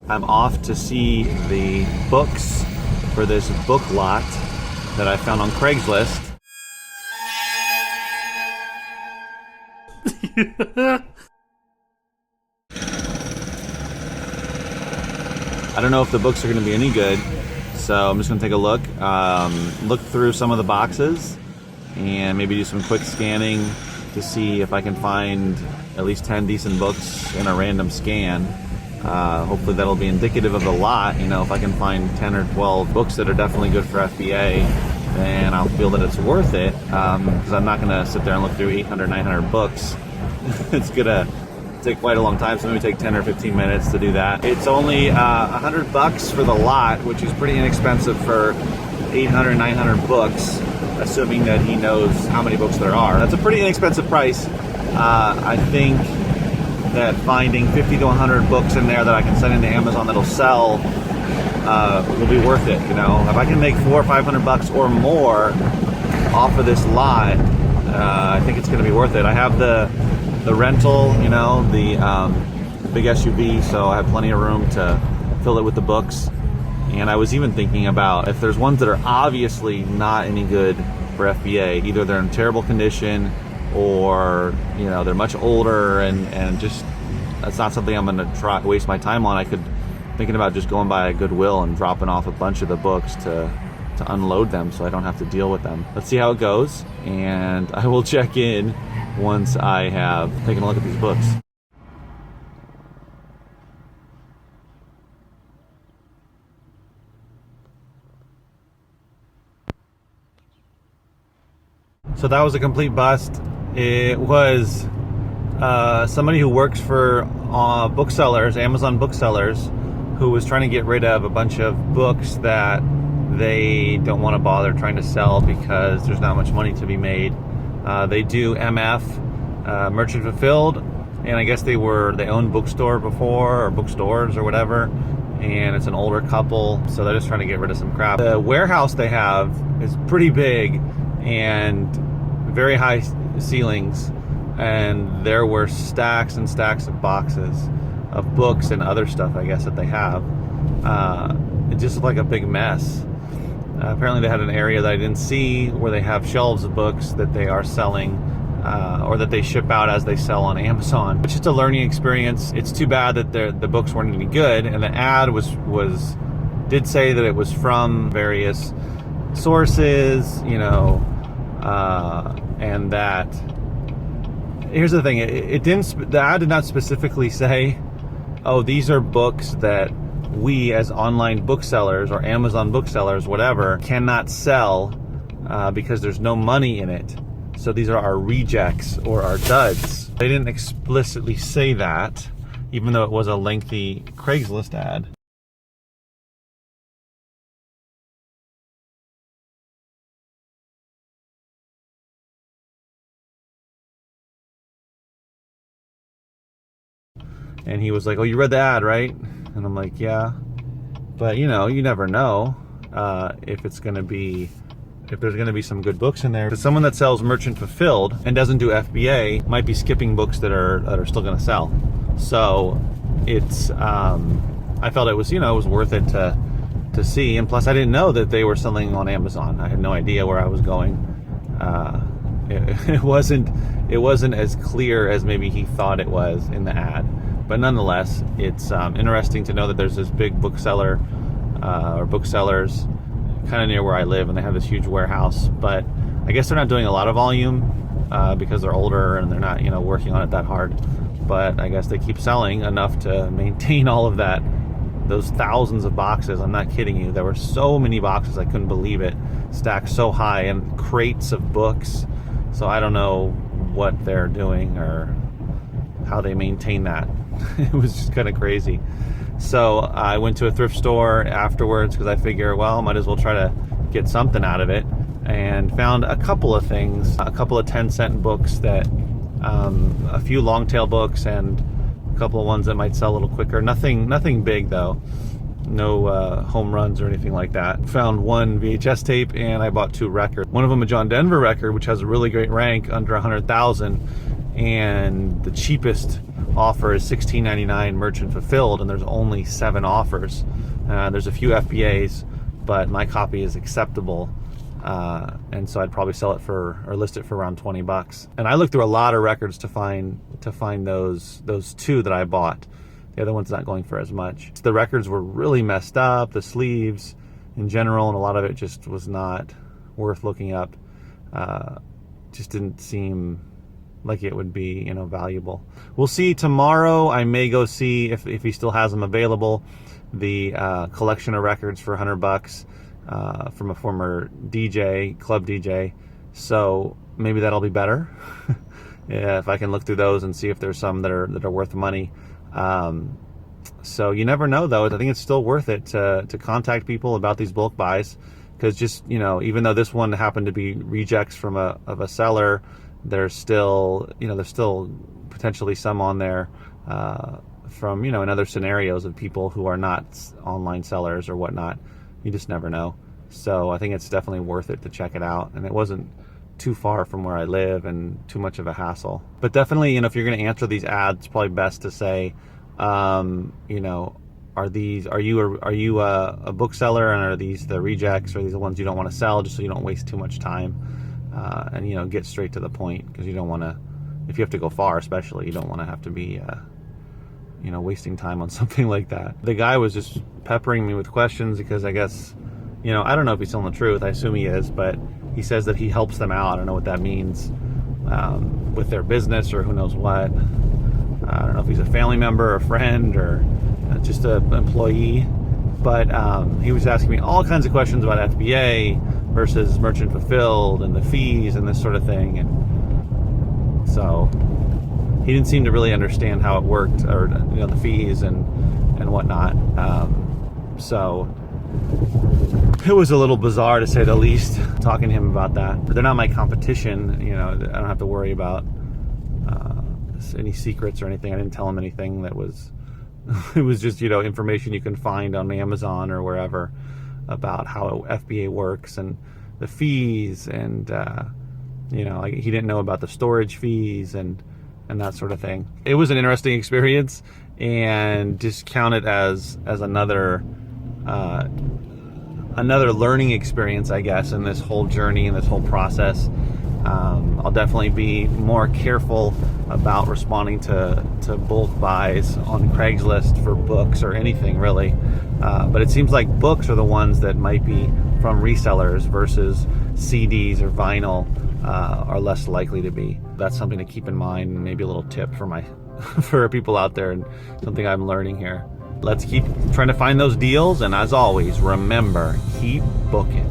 I'm off to see the books for this book lot that I found on Craigslist. I don't know if the books are going to be any good, so I'm just going to take a look, look through some of the boxes, and maybe do some quick scanning to see if I can find at least 10 decent books in a random scan. Hopefully that'll be indicative of the lot. You know, if I can find 10 or 12 books that are definitely good for FBA, then I'll feel that it's worth it, because I'm not going to sit there and look through 800, 900 books. It's going to take quite a long time, so maybe take 10 or 15 minutes to do that. It's only $100 for the lot, which is pretty inexpensive for 800, 900 books, assuming that he knows how many books there are. That's a pretty inexpensive price. I think that finding 50 to 100 books in there that I can send into Amazon that'll sell will be worth it. You know, if I can make $400 or $500 or more off of this lot, I think it's going to be worth it. I have the rental, you know, the big SUV, so I have plenty of room to fill it with the books. And I was even thinking about if there's ones that are obviously not any good for FBA, either they're in terrible condition or, you know, they're much older and just that's not something I'm going to waste my time on. I could thinking about just going by a Goodwill and dropping off a bunch of the books to unload them so I don't have to deal with them. Let's see how it goes, and I will check in once I have taken a look at these books. So that was a complete bust. It was somebody who works for booksellers, Amazon booksellers, who was trying to get rid of a bunch of books that they don't want to bother trying to sell because there's not much money to be made. They do MF, Merchant Fulfilled, and I guess they owned bookstore before, or bookstores or whatever, and it's an older couple, so they're just trying to get rid of some crap. The warehouse they have is pretty big and very high ceilings, and there were stacks and stacks of boxes of books and other stuff, I guess, that they have. It just looked like a big mess. Apparently they had an area that I didn't see where they have shelves of books that they are selling, or that they ship out as they sell on Amazon. It's just a learning experience. It's too bad that the books weren't any good, and the ad did say that it was from various sources, you know, and that here's the thing, the ad did not specifically say, oh, these are books that we as online booksellers or Amazon booksellers, whatever, cannot sell because there's no money in it. So these are our rejects or our duds. They didn't explicitly say that, even though it was a lengthy Craigslist ad. And he was like, oh, you read the ad, right? And I'm like, yeah. But, you know, you never know if there's going to be some good books in there. But someone that sells Merchant Fulfilled and doesn't do FBA might be skipping books that are still going to sell. So it's, I felt it was, you know, it was worth it to see. And plus I didn't know that they were selling on Amazon. I had no idea where I was going. It wasn't as clear as maybe he thought it was in the ad. But nonetheless, it's interesting to know that there's this big bookseller or booksellers kind of near where I live, and they have this huge warehouse. But I guess they're not doing a lot of volume because they're older and they're not, you know, working on it that hard. But I guess they keep selling enough to maintain all of that, those thousands of boxes. I'm not kidding you. There were so many boxes, I couldn't believe it, stacked so high, and crates of books. So I don't know what they're doing or how they maintain that. It was just kind of crazy. So I went to a thrift store afterwards because I figure, well, might as well try to get something out of it, and found a couple of things, a couple of 10-cent books that, a few long tail books and a couple of ones that might sell a little quicker. Nothing big though. No home runs or anything like that. Found one VHS tape, and I bought 2 records. One of them a John Denver record, which has a really great rank, under 100,000, and the cheapest offer is $16.99 merchant fulfilled, and there's only 7 offers. There's a few FBAs, but my copy is acceptable. And so I'd probably sell it for, or list it for around 20 bucks. And I looked through a lot of records to find those 2 that I bought. The other one's not going for as much. The records were really messed up, the sleeves in general, and a lot of it just was not worth looking up. Just didn't seem like it would be, you know, valuable. We'll see tomorrow. I may go see if he still has them available. The collection of records for 100 bucks. From a former DJ, club DJ. So maybe that'll be better. Yeah, if I can look through those and see if there's some that are worth money. So you never know, though. I think it's still worth it to contact people about these bulk buys, because just, you know, even though this one happened to be rejects from a seller, there's still potentially some on there from, you know, in other scenarios of people who are not online sellers or whatnot. You just never know. So I think it's definitely worth it to check it out. And it wasn't too far from where I live and too much of a hassle. But definitely, you know, if you're going to answer these ads, it's probably best to say, you know, are you a bookseller, and are these the rejects, or are these the ones you don't want to sell, just so you don't waste too much time, and, you know, get straight to the point, because you don't want to, if you have to go far especially, you don't want to have to be you know, wasting time on something like that. The guy was just peppering me with questions because I guess, you know, I don't know if he's telling the truth. I assume he is, but he says that he helps them out. I don't know what that means, with their business or who knows what. I don't know if he's a family member or a friend or just an employee, but he was asking me all kinds of questions about FBA versus merchant fulfilled and the fees and this sort of thing. And so he didn't seem to really understand how it worked, or, you know, the fees and whatnot. So it was a little bizarre, to say the least, talking to him about that. But they're not my competition. You know, I don't have to worry about any secrets or anything. I didn't tell him anything that was, it was just, you know, information you can find on Amazon or wherever about how FBA works and the fees, and you know, he didn't know about the storage fees and that sort of thing. It was an interesting experience, and just count it as another learning experience, I guess, in this whole journey and this whole process. I'll definitely be more careful about responding to bulk buys on Craigslist for books or anything really. But it seems like books are the ones that might be from resellers versus CDs or vinyl are less likely to be. That's something to keep in mind, and maybe a little tip for for people out there, and something I'm learning here. Let's keep trying to find those deals, and as always, remember, keep booking.